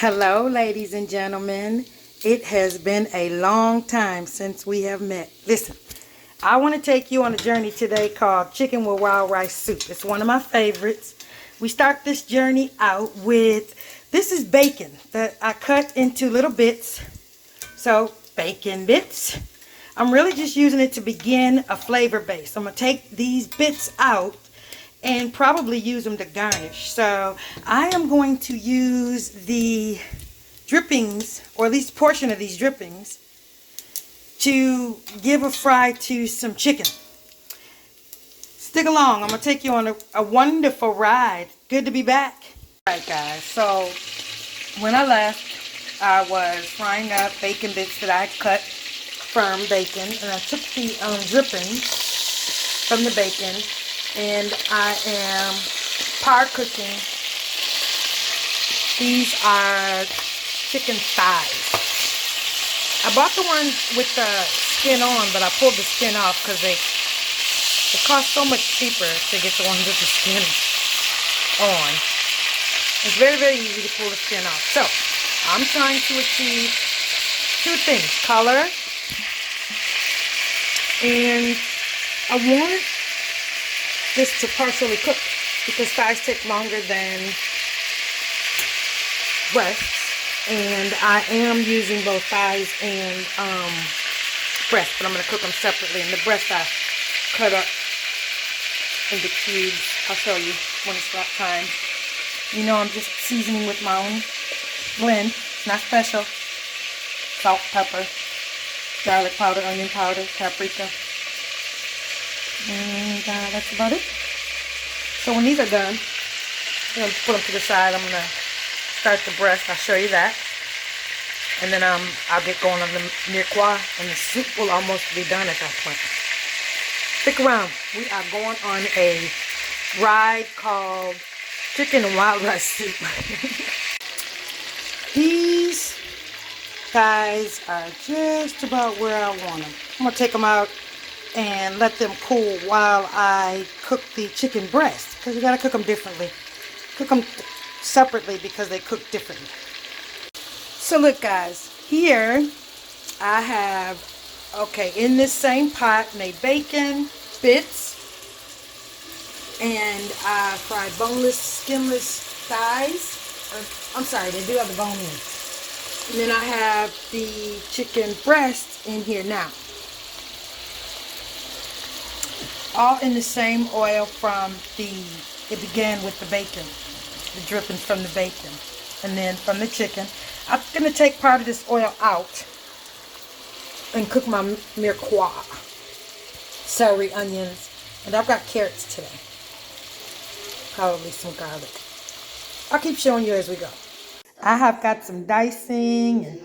Hello, ladies and gentlemen. It has been a long time since we have met. Listen, I want to take you on a journey today called Chicken with Wild Rice Soup. It's one of my favorites. We start this journey out with, this is bacon that I cut into little bits. So, bacon bits. I'm really just using it to begin a flavor base. I'm going to take these bits out and probably use them to garnish. So I am going to use the drippings, or at least a portion of these drippings, to give a fry to some chicken. Stick along. I'm going to take you on a wonderful ride. Good to be back. Alright guys, so when I left, I was frying up bacon bits that I cut, firm bacon, and I took the drippings from the bacon, and I am par cooking. These are chicken thighs. I bought the ones with the skin on, but I pulled the skin off because they cost so much cheaper to get the ones with the skin on. It's very, very easy to pull the skin off. So, I'm trying to achieve two things. Color, and I want this to partially cook because thighs take longer than breasts, and I am using both thighs and breast, but I'm going to cook them separately. And the breast I cut up into cubes. I'll show you when it's about time. You know, I'm just seasoning with my own blend. It's not special. Salt, pepper, garlic powder, onion powder, paprika. And that's about it. So when these are done, I'm going to put them to the side. I'm going to start the breast. I'll show you that. And then I'll get going on the mirepoix, and the soup will almost be done at that point. Stick around. We are going on a ride called Chicken and Wild Rice Soup. These thighs are just about where I want them. I'm going to take them out and let them cool while I cook the chicken breast, because you got to cook them differently. Cook them separately because they cook differently. So look guys, here I have, in this same pot, made bacon bits, and I fried boneless, skinless thighs. I'm sorry, they do have the bone in. And then I have the chicken breast in here now. All in the same oil from it began with the bacon, the drippings from the bacon, and then from the chicken. I'm going to take part of this oil out and cook my mirepoix, celery, onions, and I've got carrots today. Probably some garlic. I'll keep showing you as we go. I have got some dicing and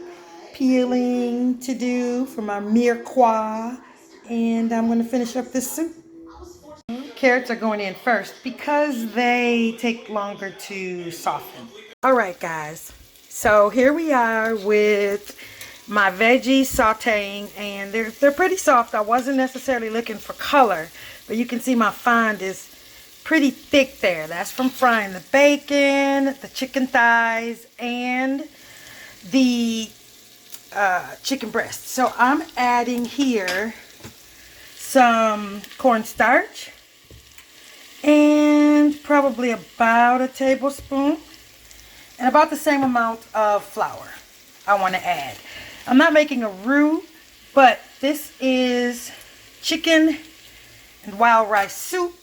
peeling to do for my mirepoix, and I'm going to finish up this soup. Carrots are going in first because they take longer to soften. Alright guys, so here we are with my veggies sauteing, and they're pretty soft. I wasn't necessarily looking for color, but you can see my fond is pretty thick there. That's from frying the bacon, the chicken thighs, and the chicken breast. So I'm adding here some cornstarch and probably about a tablespoon and about the same amount of flour I want to add. I'm not making a roux, but this is chicken and wild rice soup,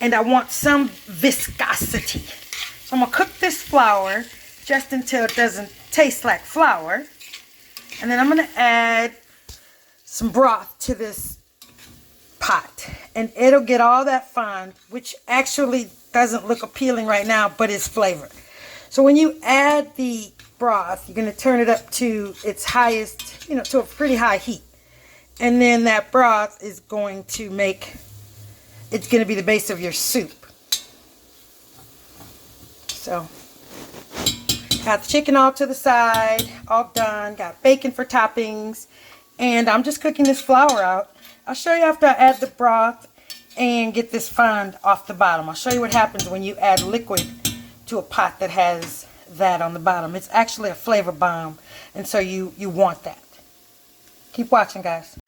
and I want some viscosity. So I'm going to cook this flour just until it doesn't taste like flour, and then I'm going to add some broth to this pot, and it'll get all that fond, which actually doesn't look appealing right now, but it's flavored. So when you add the broth, you're going to turn it up to its highest, to a pretty high heat, and then that broth is going to it's going to be the base of your soup. So got the chicken all to the side, all done, got bacon for toppings, and I'm just cooking this flour out. I'll show you after I add the broth and get this fond off the bottom. I'll show you what happens when you add liquid to a pot that has that on the bottom. It's actually a flavor bomb, and so you want that. Keep watching, guys.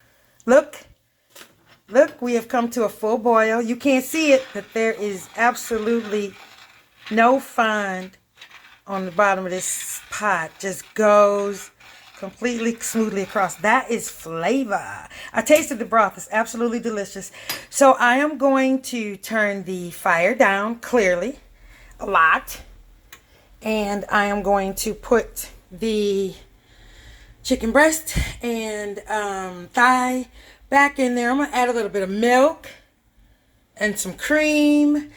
Look, we have come to a full boil. You can't see it, but there is absolutely no fond on the bottom of this pot. Just goes completely smoothly across. That is flavor. I tasted the broth. It's absolutely delicious. So I am going to turn the fire down clearly a lot. And I am going to put the chicken breast and thigh back in there. I'm going to add a little bit of milk and some cream.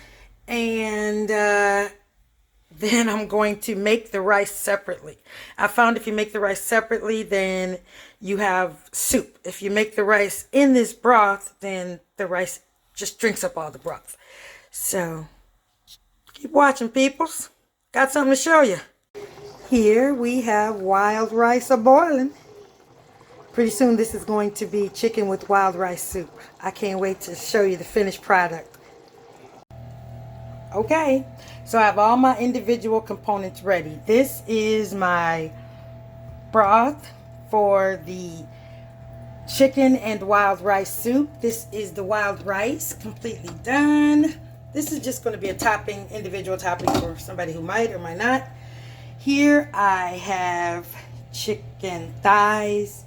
And then I'm going to make the rice separately. I found if you make the rice separately, then you have soup. If you make the rice in this broth, then the rice just drinks up all the broth. So keep watching, peoples. Got something to show you. Here we have wild rice a-boiling. Pretty soon this is going to be chicken with wild rice soup. I can't wait to show you the finished product. Okay, so I have all my individual components ready. This is my broth for the chicken and wild rice soup. This is the wild rice, completely done. This is just going to be a topping, individual topping for somebody who might or might not. Here I have chicken thighs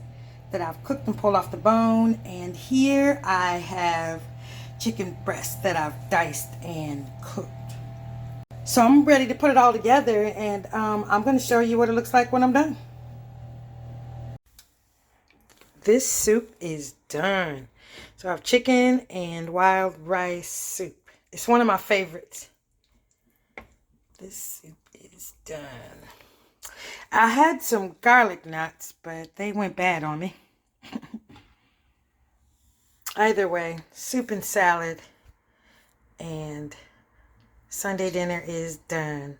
that I've cooked and pulled off the bone. And here I have chicken breasts that I've diced and cooked. So I'm ready to put it all together, and I'm going to show you what it looks like when I'm done. This soup is done. So I have chicken and wild rice soup. It's one of my favorites. This soup is done. I had some garlic knots, but they went bad on me. Either way, soup and salad and Sunday dinner is done.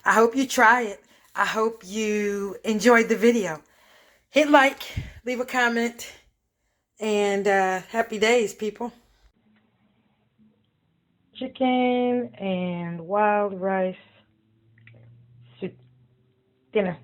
I hope you try it. I hope you enjoyed the video. Hit like, leave a comment, and happy days, people. Chicken and wild rice soup dinner.